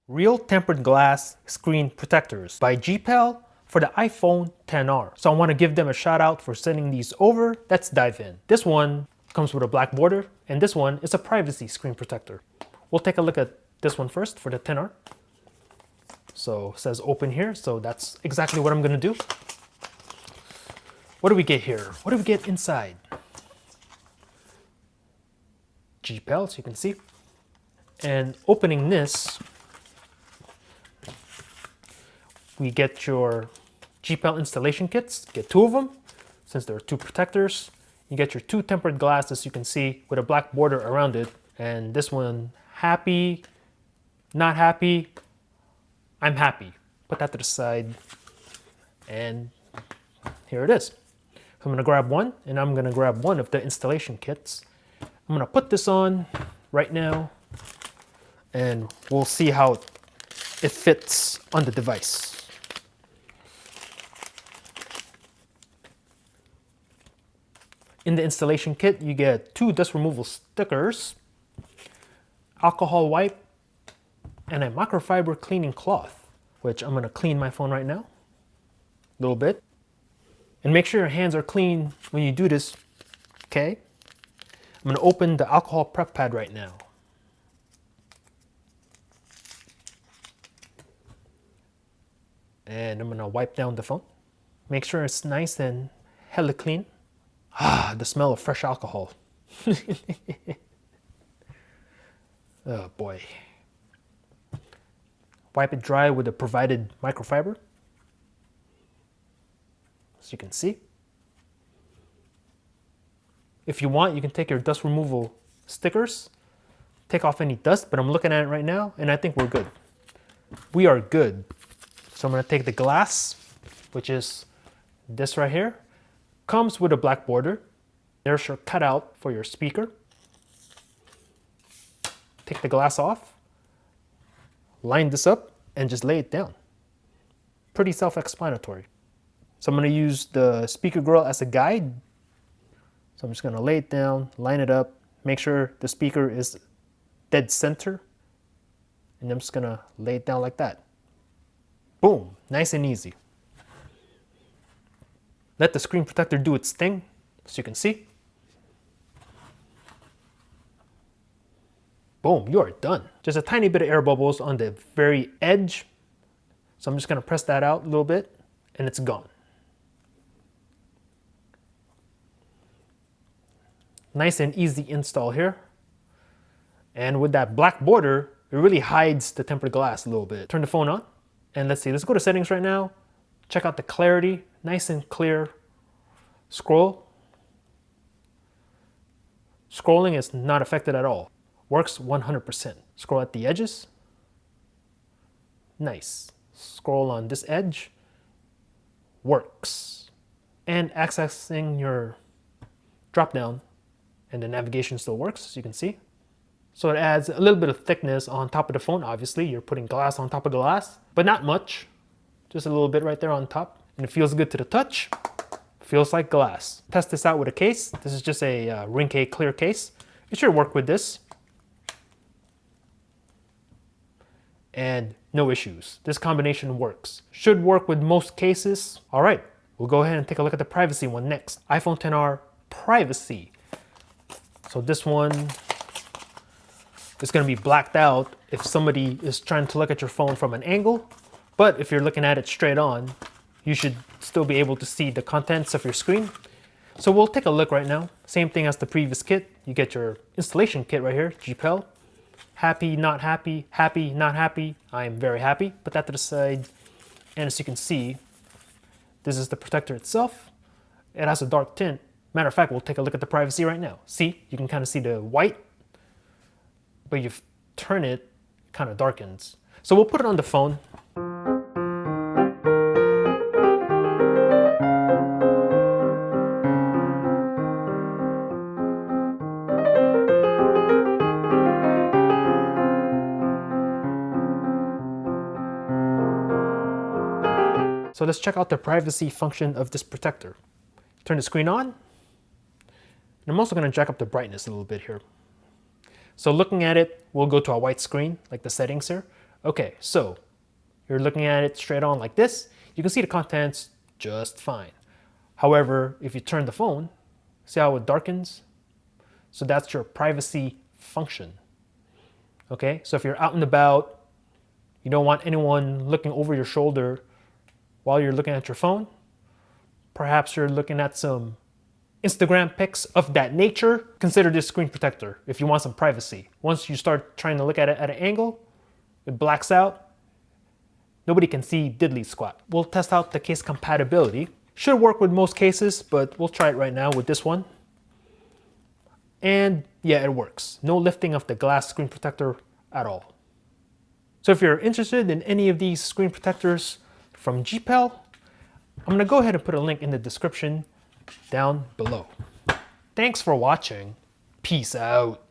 Real Tempered Glass Screen Protectors by GPEL for the iPhone XR. So I want to give them a shout out for sending these over. Let's dive in. This one comes with a black border, and this one is a privacy screen protector. We'll take a look at this one first for the XR. So it says open here, so that's exactly what I'm going to do. What do we get here? What do we get inside? GPEL, so you can see. And opening this, we get your GPEL installation kits. Get 2 of them, since there are 2 protectors. You get your 2 tempered glass, as you can see, with a black border around it. And this one, happy, not happy, I'm happy. Put that to the side, and here it is. I'm gonna grab one, and I'm gonna grab one of the installation kits. I'm gonna put this on right now, and we'll see how it fits on the device. In the installation kit, you get 2 dust removal stickers, alcohol wipe, and a microfiber cleaning cloth, which I'm gonna clean my phone right now, a little bit. And make sure your hands are clean when you do this, okay? I'm gonna open the alcohol prep pad right now. And I'm gonna wipe down the phone. Make sure it's nice and hella clean. Ah, the smell of fresh alcohol. Oh boy. Wipe it dry with the provided microfiber, as you can see. If you want, you can take your dust removal stickers, take off any dust, but I'm looking at it right now and I think we're good. We are good. So I'm gonna take the glass, which is this right here. Comes with a black border. There's your cutout for your speaker. Take the glass off, line this up, and just lay it down. Pretty self-explanatory. So I'm gonna use the speaker grill as a guide. So I'm just gonna lay it down, line it up, make sure the speaker is dead center, and I'm just gonna lay it down like that. Boom, nice and easy. Let the screen protector do its thing, as you can see. Boom, you are done. Just a tiny bit of air bubbles on the very edge. So I'm just gonna press that out a little bit, and it's gone. Nice and easy install here. And with that black border, it really hides the tempered glass a little bit. Turn the phone on, and let's see, let's go to settings right now. Check out the clarity, nice and clear. Scroll. Scrolling is not affected at all. Works 100%. Scroll at the edges. Nice. Scroll on this edge. Works. And accessing your drop down and the navigation still works, as you can see. So it adds a little bit of thickness on top of the phone. Obviously, you're putting glass on top of glass, but not much. Just a little bit right there on top. And it feels good to the touch. Feels like glass. Test this out with a case. This is just a ring case clear case. It should work with this. And no issues. This combination works. Should work with most cases. All right, we'll go ahead and take a look at the privacy one next. iPhone XR privacy. So this one is gonna be blacked out if somebody is trying to look at your phone from an angle. But if you're looking at it straight on, you should still be able to see the contents of your screen. So we'll take a look right now. Same thing as the previous kit. You get your installation kit right here, GPEL. Happy, not happy, happy, not happy. I am very happy. Put that to the side. And as you can see, this is the protector itself. It has a dark tint. Matter of fact, we'll take a look at the privacy right now. See, you can kind of see the white, but you turn it, it kind of darkens. So we'll put it on the phone. So let's check out the privacy function of this protector. Turn the screen on. And I'm also going to jack up the brightness a little bit here. So looking at it, we'll go to a white screen, like the settings here. Okay, so you're looking at it straight on like this. You can see the contents just fine. However, if you turn the phone, see how it darkens? So that's your privacy function. Okay, so if you're out and about, you don't want anyone looking over your shoulder while you're looking at your phone. Perhaps you're looking at some Instagram pics of that nature. Consider this screen protector if you want some privacy. Once you start trying to look at it at an angle, it blacks out. Nobody can see diddly squat. We'll test out the case compatibility. Should work with most cases, but we'll try it right now with this one. And yeah, it works. No lifting of the glass screen protector at all. So if you're interested in any of these screen protectors from GPEL, I'm gonna go ahead and put a link in the description down below. Thanks for watching. Peace out.